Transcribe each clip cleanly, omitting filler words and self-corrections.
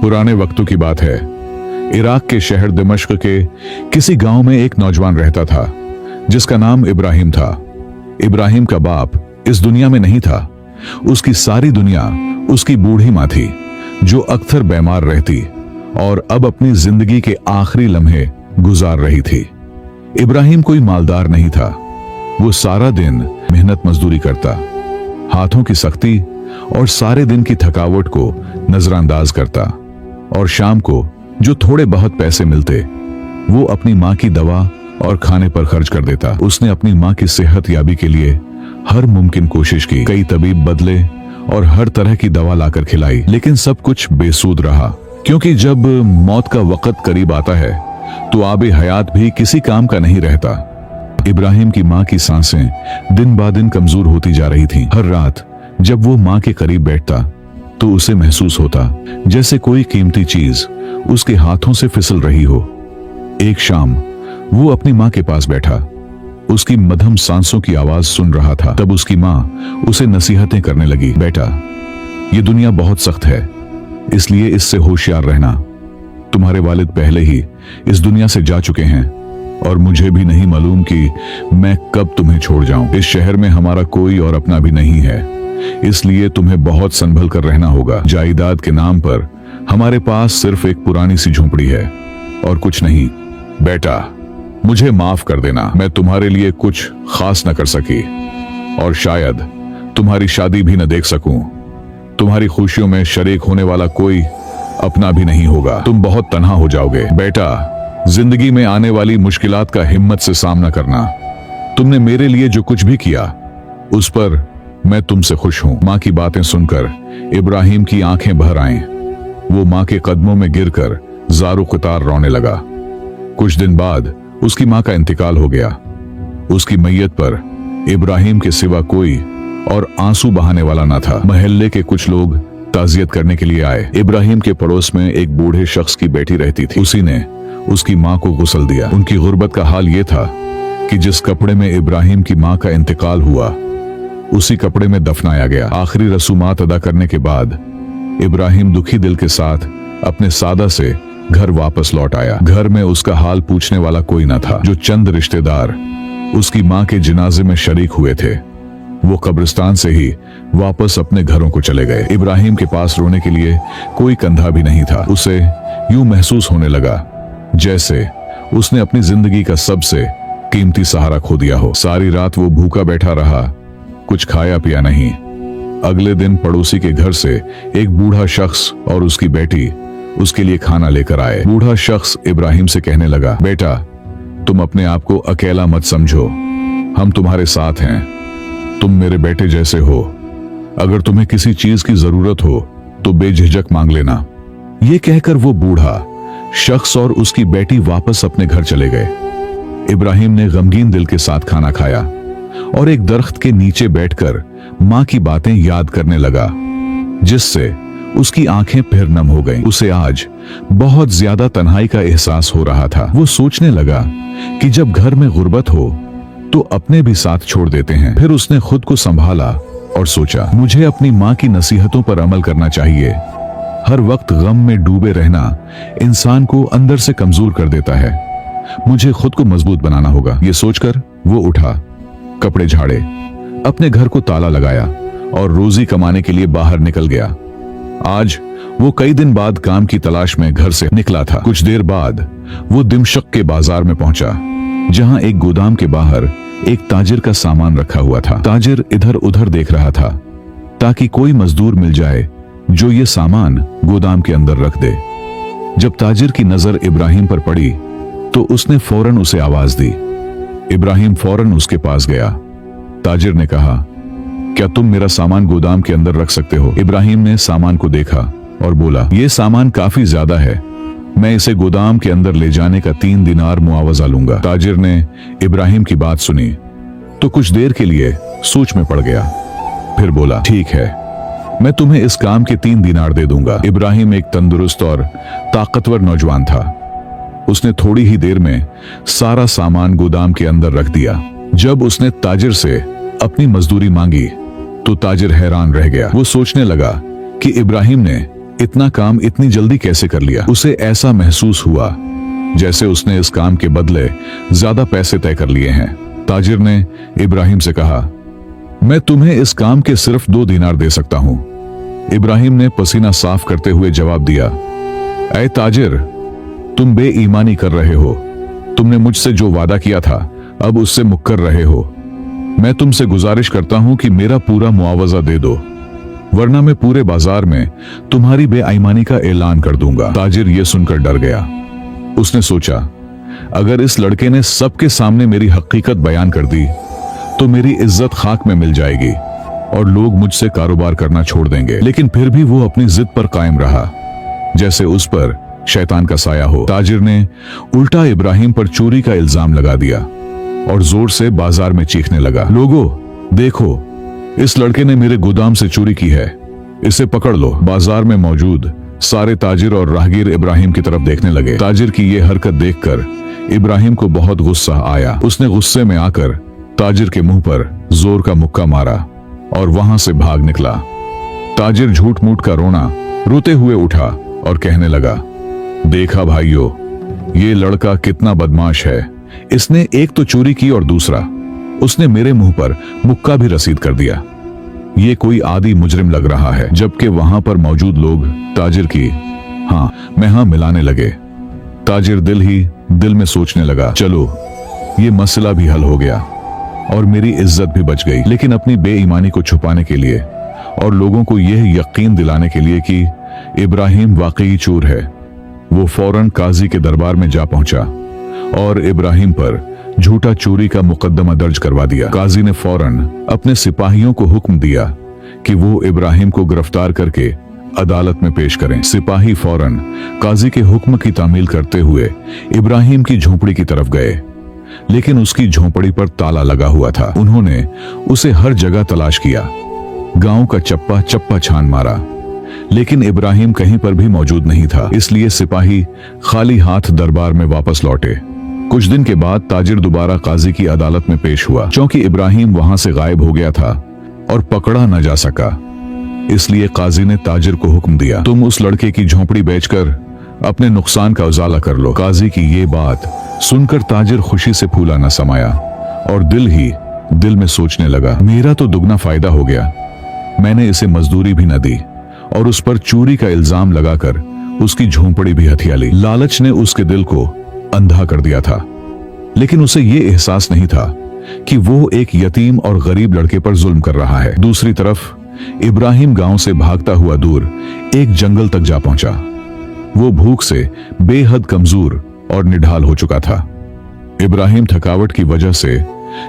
पुराने वक्तों की बात है। इराक के शहर दिमश्क के किसी गांव में एक नौजवान रहता था जिसका नाम इब्राहिम था। इब्राहिम का बाप इस दुनिया में नहीं था। उसकी सारी दुनिया उसकी बूढ़ी माँ थी जो अक्सर बीमार रहती और अब अपनी जिंदगी के आखिरी लम्हे गुजार रही थी। इब्राहिम कोई मालदार नहीं था। वो सारा दिन मेहनत मजदूरी करता, हाथों की सख्ती और सारे दिन की थकावट को नजरअंदाज करता, और शाम को जो थोड़े बहुत पैसे मिलते वो अपनी माँ की दवा और खाने पर खर्च कर देता। उसने अपनी माँ की सेहत याबी के लिए हर मुमकिन कोशिश की। कई तबीब बदले और हर तरह की दवा लाकर खिलाई, लेकिन सब कुछ बेसूद रहा, क्योंकि जब मौत का वक्त करीब आता है तो आबे हयात भी किसी काम का नहीं रहता। इब्राहिम की माँ की सांसें दिन ब दिन कमजोर होती जा रही थीं। हर रात जब वो माँ के करीब बैठता तो उसे महसूस होता जैसे कोई कीमती चीज उसके हाथों से फिसल रही हो। एक शाम वो अपनी माँ के पास बैठा, उसकी मध्यम सांसों की आवाज सुन रहा था। तब उसकी माँ उसे नसीहतें करने लगी। बेटा, ये दुनिया बहुत सख्त है, इसलिए इससे होशियार रहना। तुम्हारे वालिद पहले ही इस दुनिया से जा चुके हैं और मुझे भी नहीं मालूम कि मैं कब तुम्हें छोड़ जाऊं। इस शहर में हमारा कोई और अपना भी नहीं है, इसलिए तुम्हें बहुत संभल कर रहना होगा। जायदाद के नाम पर हमारे पास सिर्फ एक पुरानी सी झोंपड़ी है और कुछ नहीं। बेटा, मुझे माफ कर देना, मैं तुम्हारे लिए कुछ खास न कर सकी और शायद तुम्हारी शादी भी न देख सकूं। तुम्हारी खुशियों में शरीक होने वाला कोई अपना भी नहीं होगा। तुम बहुत तन्हा हो जाओगे। बेटा, जिंदगी में आने वाली मुश्किलात का हिम्मत से सामना करना। तुमने मेरे लिए जो कुछ भी किया उस पर मैं तुमसे खुश हूं। माँ की बातें सुनकर इब्राहिम की आंखें भर आईं। वो माँ के कदमों में गिरकर ज़ारो क़तार रोने लगा। कुछ दिन बाद उसकी माँ का इंतकाल हो गया। उसकी मैयत पर इब्राहिम के सिवा कोई और आंसू बहाने वाला न था। मोहल्ले के कुछ लोग ताज़ियत करने के लिए आए। इब्राहिम के पड़ोस में एक बूढ़े शख्स की बेटी रहती थी। उसी ने उसकी माँ को गुस्ल दिया। उनकी गुर्बत का हाल ये था कि जिस कपड़े में इब्राहिम की माँ का इंतकाल हुआ उसी कपड़े में दफनाया गया। आखिरी रसूमात अदा करने के बाद इब्राहिम दुखी दिल के साथ अपने सादा से घर वापस लौट आया। घर में उसका हाल पूछने वाला कोई न था। जो चंद रिश्तेदार उसकी माँ के जनाजे में शरीक हुए थे वो कब्रिस्तान से ही वापस अपने घरों को चले गए। इब्राहिम के पास रोने के लिए कोई कंधा भी नहीं था। उसे यूं महसूस होने लगा जैसे उसने अपनी जिंदगी का सबसे कीमती सहारा खो दिया हो। सारी रात वो भूखा बैठा रहा, कुछ खाया पिया नहीं। अगले दिन पड़ोसी के घर से एक बूढ़ा शख्स और उसकी बेटी उसके लिए खाना लेकर आए। बूढ़ा शख्स इब्राहिम से कहने लगा, बेटा, तुम अपने आप को अकेला मत समझो, हम तुम्हारे साथ हैं। तुम मेरे बेटे जैसे हो। अगर तुम्हें किसी चीज की जरूरत हो तो बेझिझक मांग लेना। ये कहकर वो बूढ़ा शख्स और उसकी बेटी वापस अपने घर चले गए। इब्राहिम ने गमगीन दिल के साथ खाना खाया और एक दरख्त के नीचे बैठकर माँ की बातें याद करने लगा, जिससे उसकी आंखें फिर नम हो गईं। उसे आज बहुत ज्यादा तन्हाई का एहसास हो रहा था। वो सोचने लगा कि जब घर में गुर्बत हो तो अपने भी साथ छोड़ देते हैं। फिर उसने खुद को संभाला और सोचा, मुझे अपनी माँ की नसीहतों पर अमल करना चाहिए। हर वक्त गम में डूबे रहना इंसान को अंदर से कमजोर कर देता है। मुझे खुद को मजबूत बनाना होगा। ये सोचकर वो उठा, कपड़े झाड़े, अपने घर को ताला लगाया और रोजी कमाने के लिए बाहर निकल गया। आज वो कई दिन बाद काम की तलाश में घर से निकला था। कुछ देर बाद वो दिमश्क के बाजार में पहुंचा, जहां एक गोदाम के बाहर एक ताजिर का सामान रखा हुआ था। ताजिर इधर उधर देख रहा था ताकि कोई मजदूर मिल जाए जो ये सामान गोदाम के अंदर रख दे। जब ताजिर की नजर इब्राहिम पर पड़ी तो उसने फौरन उसे आवाज दी। इब्राहिम फौरन उसके पास गया। ताजिर ने कहा, क्या तुम मेरा सामान गोदाम के अंदर रख सकते हो? इब्राहिम ने सामान को देखा और बोला, यह सामान काफी ज्यादा है, मैं इसे गोदाम के अंदर ले जाने का 3 दिनार मुआवजा लूंगा। ताजिर ने इब्राहिम की बात सुनी तो कुछ देर के लिए सोच में पड़ गया। फिर बोला, ठीक है, मैं तुम्हें इस काम के 3 दिनार दे दूंगा। इब्राहिम एक तंदुरुस्त और ताकतवर नौजवान था। उसने थोड़ी ही देर में सारा सामान गोदाम के अंदर रख दिया। जब उसने ताजिर से अपनी मजदूरी मांगी तो ताजिर हैरान रह गया। वो सोचने लगा कि इब्राहिम ने इतना काम इतनी जल्दी कैसे कर लिया? उसे ऐसा महसूस हुआ जैसे उसने इस काम के बदले ज्यादा पैसे तय कर लिए हैं। ताजिर ने इब्राहिम से कहा, मैं तुम्हें इस काम के सिर्फ 2 दीनार दे सकता हूं। इब्राहिम ने पसीना साफ करते हुए जवाब दिया, ऐ ताजिर, तुम बेईमानी कर रहे हो। तुमने मुझसे जो वादा किया था अब उससे मुक्कर रहे हो। मैं तुमसे गुजारिश करता हूं कि मेरा पूरा मुआवजा दे दो, वरना मैं पूरे बाजार में तुम्हारी बेईमानी का ऐलान कर दूंगा। ताजिर ये सुनकर डर गया। उसने सोचा, अगर इस लड़के ने सबके सामने मेरी हकीकत बयान कर दी तो मेरी इज्जत खाक में मिल जाएगी और लोग मुझसे कारोबार करना छोड़ देंगे। लेकिन फिर भी वो अपनी जिद पर कायम रहा, जैसे उस पर शैतान का साया हो। ताजिर ने उल्टा इब्राहिम पर चोरी का इल्जाम लगा दिया और जोर से बाजार में चीखने लगा, लोगों देखो, इस लड़के ने मेरे गोदाम से चोरी की है, इसे पकड़ लो। बाजार में मौजूद सारे ताजिर और राहगीर इब्राहिम की तरफ देखने लगे। ताजिर की ये हरकत देखकर इब्राहिम को बहुत गुस्सा आया। उसने गुस्से में आकर ताजिर के मुंह पर जोर का मुक्का मारा और वहां से भाग निकला। ताजिर झूठ मूठ का रोते हुए उठा और कहने लगा, देखा भाइयों, ये लड़का कितना बदमाश है। इसने एक तो चोरी की और दूसरा उसने मेरे मुंह पर मुक्का भी रसीद कर दिया। ये कोई आदि मुजरिम लग रहा है। जबकि वहां पर मौजूद लोग ताजिर की हाँ मैं हाँ मिलाने लगे। ताजिर दिल ही दिल में सोचने लगा, चलो ये मसला भी हल हो गया और मेरी इज्जत भी बच गई। लेकिन अपनी बेईमानी को छुपाने के लिए और लोगों को यह यकीन दिलाने के लिए कि इब्राहिम वाकई चोर है, वो फौरन काजी के दरबार में जा पहुंचा और इब्राहिम पर झूठा चोरी का मुकदमा दर्ज करवा दिया। काजी ने फौरन अपने सिपाहियों को हुक्म दिया कि वो इब्राहिम को गिरफ्तार करके अदालत में पेश करें। सिपाही फौरन काजी के हुक्म की तामील करते हुए इब्राहिम की झोपड़ी की तरफ गए, लेकिन उसकी झोपड़ी पर ताला लगा हुआ था। उन्होंने उसे हर जगह तलाश किया, गांव का चप्पा चप्पा छान मारा, लेकिन इब्राहिम कहीं पर भी मौजूद नहीं था। इसलिए सिपाही खाली हाथ दरबार में वापस लौटे। कुछ दिन के बाद ताजिर दोबारा काजी की अदालत में पेश हुआ। चूंकि इब्राहिम वहां से गायब हो गया था और पकड़ा न जा सका, इसलिए काजी ने ताजिर को हुक्म दिया, तुम उस लड़के की झोपड़ी बेचकर अपने नुकसान का उजाला कर लो। काजी की ये बात सुनकर ताजिर खुशी से फूला न समाया और दिल ही दिल में सोचने लगा, मेरा तो दुगना फायदा हो गया। मैंने इसे मजदूरी भी न दी और उस पर चोरी का इल्जाम लगाकर उसकी झोंपड़ी भी हथिया ली। लालच ने उसके दिल को अंधा कर दिया था, लेकिन उसे यह एहसास नहीं था कि वो एक यतीम और गरीब लड़के पर जुल्म कर रहा है। दूसरी तरफ इब्राहिम गांव से भागता हुआ दूर एक जंगल तक जा पहुंचा। वो भूख से बेहद कमजोर और निढाल हो चुका था। इब्राहिम थकावट की वजह से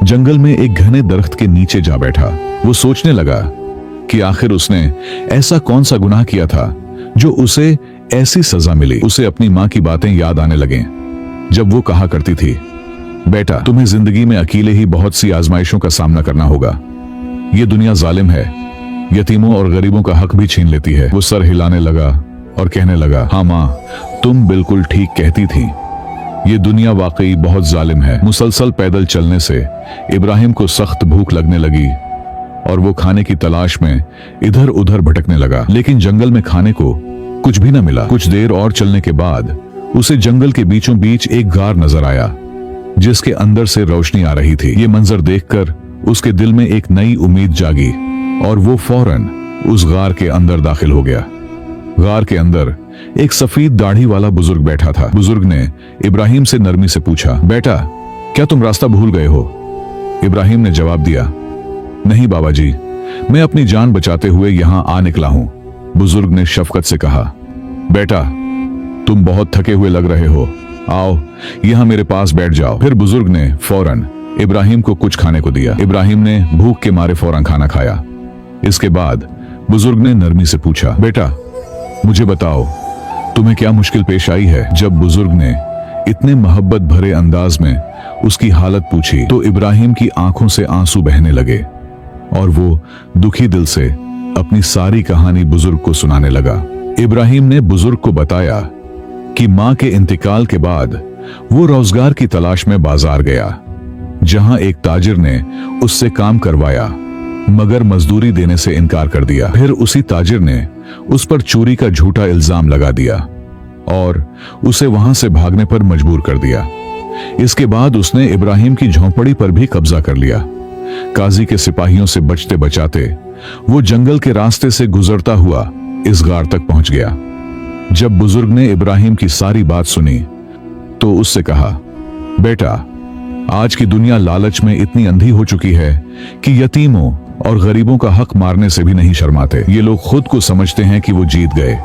जंगल में एक घने दरख्त के नीचे जा बैठा। वो सोचने लगा कि आखिर उसने ऐसा कौन सा गुनाह किया था जो उसे ऐसी सजा मिली। उसे अपनी माँ की बातें याद आने लगे, जब वो कहा करती थी, बेटा तुम्हें जिंदगी में अकेले ही बहुत सी आजमाइशों का सामना करना होगा। ये दुनिया जालिम है, यतीमों और गरीबों का हक भी छीन लेती है। वो सर हिलाने लगा और कहने लगा, हाँ माँ, तुम बिल्कुल ठीक कहती थी, ये दुनिया वाकई बहुत जालिम है। मुसलसल पैदल चलने से इब्राहिम को सख्त भूख लगने लगी और वो खाने की तलाश में इधर उधर भटकने लगा, लेकिन जंगल में खाने को कुछ भी न मिला। कुछ देर और चलने के बाद उसे जंगल के बीचों बीच एक गार नजर आया, जिसके अंदर से रोशनी आ रही थी। ये मंजर देखकर उसके दिल में एक नई उम्मीद जागी और वो फौरन उस गार के अंदर दाखिल हो गया। गार के अंदर एक सफेद दाढ़ी वाला बुजुर्ग बैठा था। बुजुर्ग ने इब्राहिम से नरमी से पूछा, बेटा क्या तुम रास्ता भूल गए हो? इब्राहिम ने जवाब दिया, नहीं बाबा जी, मैं अपनी जान बचाते हुए यहाँ आ निकला हूँ। बुजुर्ग ने शफकत से कहा, बेटा तुम बहुत थके हुए लग रहे हो, आओ यहाँ मेरे पास बैठ जाओ। फिर बुजुर्ग ने फौरन इब्राहिम को कुछ खाने को दिया। इब्राहिम ने भूख के मारे फौरन खाना खाया। इसके बाद बुजुर्ग ने नरमी से पूछा, बेटा मुझे बताओ तुम्हें क्या मुश्किल पेश आई है? जब बुजुर्ग ने इतने मोहब्बत भरे अंदाज में उसकी हालत पूछी तो इब्राहिम की आंखों से आंसू बहने लगे और वो दुखी दिल से अपनी सारी कहानी बुजुर्ग को सुनाने लगा। इब्राहिम ने बुजुर्ग को बताया कि मां के इंतकाल के बाद वो रोजगार की तलाश में बाजार गया, जहां एक ताजिर ने उससे काम करवाया मगर मजदूरी देने से इनकार कर दिया। फिर उसी ताजिर ने उस पर चोरी का झूठा इल्जाम लगा दिया और उसे वहां से भागने पर मजबूर कर दिया। इसके बाद उसने इब्राहिम की झोंपड़ी पर भी कब्जा कर लिया। काजी के सिपाहियों से बचते बचाते वो जंगल के रास्ते से गुजरता हुआ इस गार तक पहुंच गया। जब बुजुर्ग ने इब्राहिम की सारी बात सुनी तो उससे कहा, बेटा, आज की दुनिया लालच में इतनी अंधी हो चुकी है कि यतीमों और गरीबों का हक मारने से भी नहीं शर्माते। ये लोग खुद को समझते हैं कि वो जीत गए,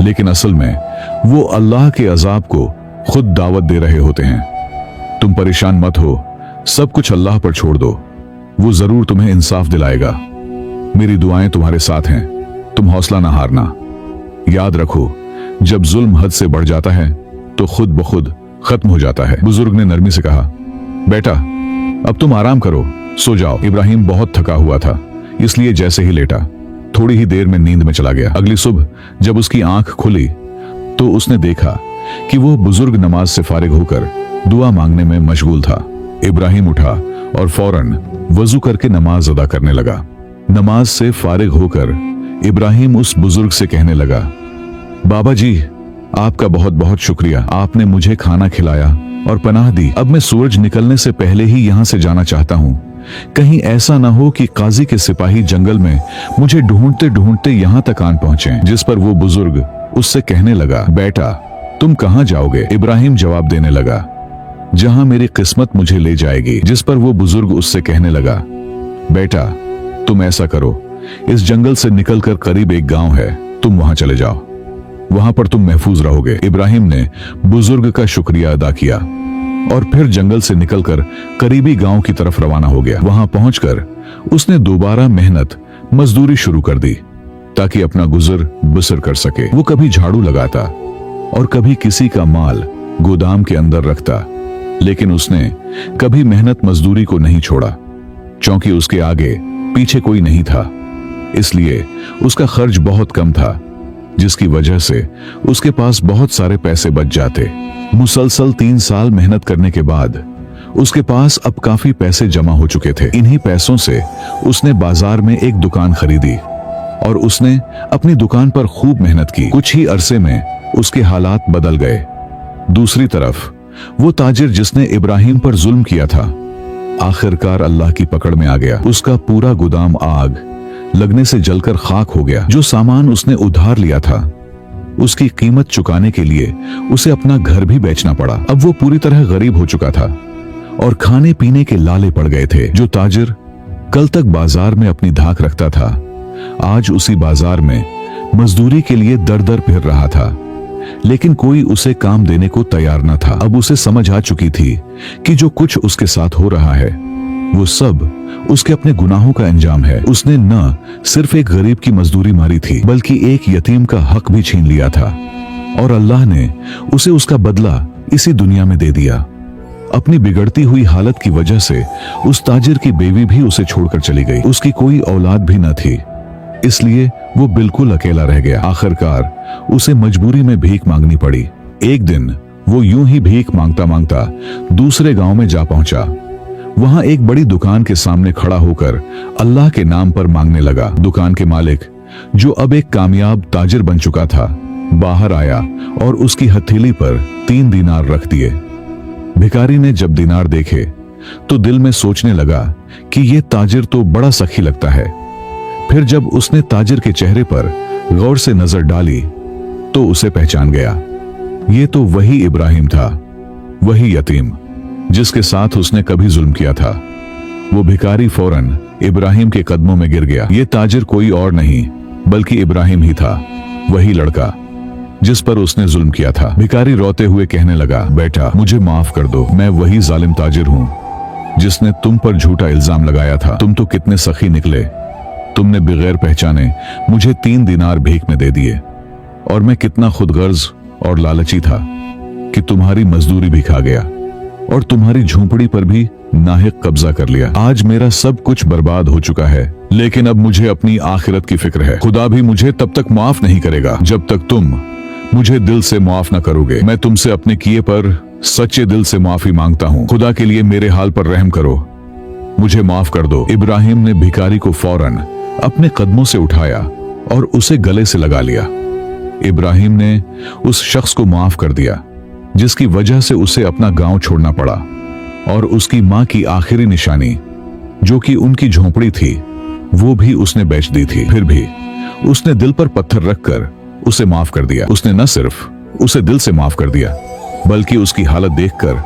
लेकिन असल में वो अल्लाह के अजाब को खुद दावत दे रहे होते हैं। तुम परेशान मत हो, सब कुछ अल्लाह पर छोड़ दो, वो जरूर तुम्हें इंसाफ दिलाएगा। मेरी दुआएं तुम्हारे साथ हैं, तुम हौसला ना हारना। याद रखो, जब जुल्म हद से बढ़ जाता है तो खुद ब खुद खत्म हो जाता है। बुजुर्ग ने नरमी से कहा, बेटा, अब तुम आराम करो, सो जाओ। इब्राहिम बहुत थका हुआ था, इसलिए जैसे ही लेटा थोड़ी ही देर में नींद में चला गया। अगली सुबह जब उसकी आंख खुली तो उसने देखा कि वो बुजुर्ग नमाज से फारिग होकर दुआ मांगने में मशगूल था। इब्राहिम उठा और फौरन वजू करके नमाज अदा करने लगा। नमाज से फारिग होकर इब्राहिम उस बुजुर्ग से कहने लगा, बाबा जी, आपका बहुत बहुत शुक्रिया, आपने मुझे खाना खिलाया और पनाह दी। अब मैं सूरज निकलने से पहले ही यहाँ से जाना चाहता हूँ। कहीं ऐसा ना हो कि काजी के सिपाही जंगल में मुझे ढूंढते ढूंढते यहाँ तक आन पहुंचे। जिस पर वो बुजुर्ग उससे कहने लगा, बेटा, तुम कहाँ जाओगे? इब्राहिम जवाब देने लगा, जहां मेरी किस्मत मुझे ले जाएगी। जिस पर वो बुजुर्ग उससे कहने लगा, बेटा, तुम ऐसा करो, इस जंगल से निकलकर करीब एक गांव है, तुम वहां चले जाओ, वहां पर तुम महफूज रहोगे। इब्राहिम ने बुजुर्ग का शुक्रिया अदा किया और फिर जंगल से निकलकर करीबी गांव की तरफ रवाना हो गया। वहां पहुंचकर उसने दोबारा मेहनत मजदूरी शुरू कर दी ताकि अपना गुजर बसर कर सके। वो कभी झाड़ू लगाता और कभी किसी का माल गोदाम के अंदर रखता, लेकिन उसने कभी मेहनत मजदूरी को नहीं छोड़ा, क्योंकि उसके आगे पीछे कोई नहीं था। इसलिए उसका खर्च बहुत कम था, जिसकी वजह से उसके पास बहुत सारे पैसे बच जाते। मुसलसल 3 साल मेहनत करने के बाद उसके पास अब काफी पैसे जमा हो चुके थे। इन्हीं पैसों से उसने बाजार में एक दुकान खरीदी और उसने अपनी दुकान पर खूब मेहनत की। कुछ ही अरसे में उसके हालात बदल गए। दूसरी तरफ वो ताजिर जिसने इब्राहिम पर जुल्म किया था, आखिरकार अल्लाह की पकड़ में आ गया। उसका पूरा गोदाम आग लगने से जलकर खाक हो गया। जो सामान उसने उधार लिया था, उसकी कीमत चुकाने के लिए उसे अपना घर भी बेचना पड़ा। अब वो पूरी तरह गरीब हो चुका था और खाने पीने के लाले पड़ गए थे। जो ताजिर कल तक बाजार में अपनी धाक रखता था, आज उसी बाजार में मजदूरी के लिए दर दर फिर रहा था, लेकिन कोई उसे काम देने को तैयार न था। अब उसे समझ आ चुकी थी कि जो कुछ उसके साथ हो रहा है वो सब उसके अपने गुनाहों का अंजाम है। उसने न सिर्फ एक गरीब की मजदूरी मारी थी, बल्कि एक यतीम का हक भी छीन लिया था, और अल्लाह ने उसे उसका बदला इसी दुनिया में दे दिया। अपनी बिगड़ती हुई हालत की वजह से उस ताजिर की बेवी भी उसे छोड़कर चली गई। उसकी कोई औलाद भी न थी, इसलिए वो बिल्कुल अकेला रह गया। आखिरकार उसे मजबूरी में भीख मांगनी पड़ी। एक दिन वो यूं ही भीख मांगता मांगता दूसरे गांव में जा पहुंचा। वहां एक बड़ी दुकान के सामने खड़ा होकर अल्लाह के नाम पर मांगने लगा। दुकान के मालिक, जो अब एक कामयाब ताजिर बन चुका था, बाहर आया और उसकी हथेली पर 3 दीनार रख दिए। भिखारी ने जब दीनार देखे तो दिल में सोचने लगा कि ये ताजिर तो बड़ा सखी लगता है। फिर जब उसने ताजिर के चेहरे पर गौर से नजर डाली तो उसे पहचान गया। ये तो वही इब्राहिम था, वही यतीम जिसके साथ उसने कभी जुल्म किया था। वो भिखारी फौरन इब्राहिम के कदमों में गिर गया। ये ताजिर कोई और नहीं बल्कि इब्राहिम ही था, वही लड़का जिस पर उसने जुल्म किया था। भिखारी रोते हुए कहने लगा, बेटा, मुझे माफ कर दो, मैं वही जालिम ताजिर हूँ जिसने तुम पर झूठा इल्जाम लगाया था। तुम तो कितने सखी निकले, तुमने बगैर पहचाने मुझे 3 दीनार भीख में दे दिए, और मैं कितना खुदगर्ज और लालची था कि तुम्हारी मजदूरी भी खा गया और तुम्हारी झोंपड़ी पर भी नाहिक कब्जा कर लिया। आज मेरा सब कुछ बर्बाद हो चुका है, लेकिन अब मुझे अपनी आखिरत की फिक्र है। खुदा भी मुझे तब तक माफ नहीं करेगा जब तक तुम मुझे दिल से माफ न करोगे। मैं तुमसे अपने किए पर सच्चे दिल से माफी मांगता हूँ। खुदा के लिए मेरे हाल पर रहम करो, मुझे माफ कर दो। इब्राहिम ने भिखारी को फौरन अपने कदमों से उठाया और उसे गले से लगा लिया। इब्राहिम ने उस शख्स को माफ कर दिया जिसकी वजह से उसे अपना गांव छोड़ना पड़ा, और उसकी मां की आखिरी निशानी जो कि उनकी झोंपड़ी थी वो भी उसने बेच दी थी। फिर भी उसने दिल पर पत्थर रखकर उसे माफ कर दिया। उसने न सिर्फ उसे दिल से माफ कर दिया बल्कि उसकी हालत देखकर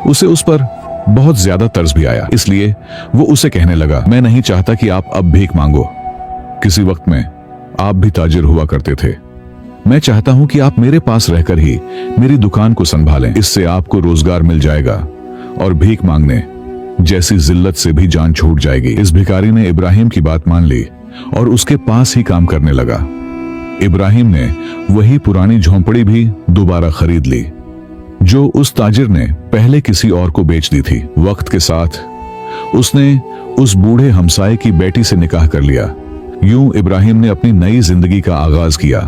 उसे उस पर बहुत ज्यादा तरस भी आया। इसलिए वो उसे कहने लगा, मैं नहीं चाहता कि आप अब भीख मांगो। किसी वक्त में आप भी ताजिर हुआ करते थे। मैं चाहता हूं कि आप मेरे पास रहकर ही मेरी दुकान को संभालें। इससे आपको रोजगार मिल जाएगा और भीख मांगने जैसी जिल्लत से भी जान छूट जाएगी। इस भिखारी ने इब्राहिम की बात मान ली और उसके पास ही काम करने लगा। इब्राहिम ने वही पुरानी झोंपड़ी भी दोबारा खरीद ली जो उस ताजिर ने पहले किसी और को बेच दी थी। वक्त के साथ उसने उस बूढ़े हमसाये की बेटी से निकाह कर लिया। यूं इब्राहिम ने अपनी नई जिंदगी का आगाज किया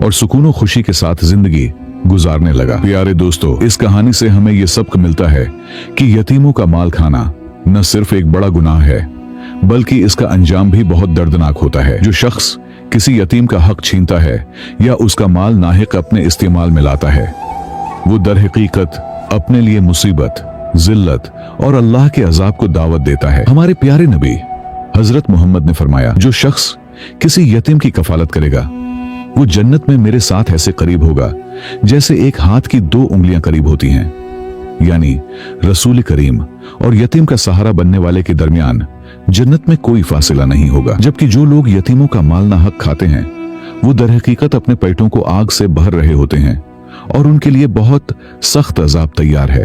और सुकून और खुशी के साथ जिंदगी गुजारने लगा। प्यारे दोस्तों, इस कहानी से हमें यह सबक मिलता है कि यतीमों का माल खाना न सिर्फ एक बड़ा गुनाह है बल्कि इसका अंजाम भी बहुत दर्दनाक होता है। जो शख्स किसी यतीम का हक छीनता है या उसका माल नाहिक अपने इस्तेमाल में लाता है वो दर हकीकत अपने लिए मुसीबत, जिल्लत और अल्लाह के अजाब को दावत देता है। हमारे प्यारे नबी हजरत मोहम्मद ने फरमाया, जो शख्स किसी यतीम की कफालत करेगा वो जन्नत में मेरे साथ ऐसे करीब होगा जैसे एक हाथ की 2 उंगलियां करीब होती हैं। यानी रसूल करीम और यतीम का सहारा बनने वाले के दरमियान जन्नत में कोई फासिला नहीं होगा। जबकि जो लोग यतीमों का माल ना हक खाते हैं वो दर हकीकत अपने पेटों को आग से भर रहे होते हैं और उनके लिए बहुत सख्त अजाब तैयार है।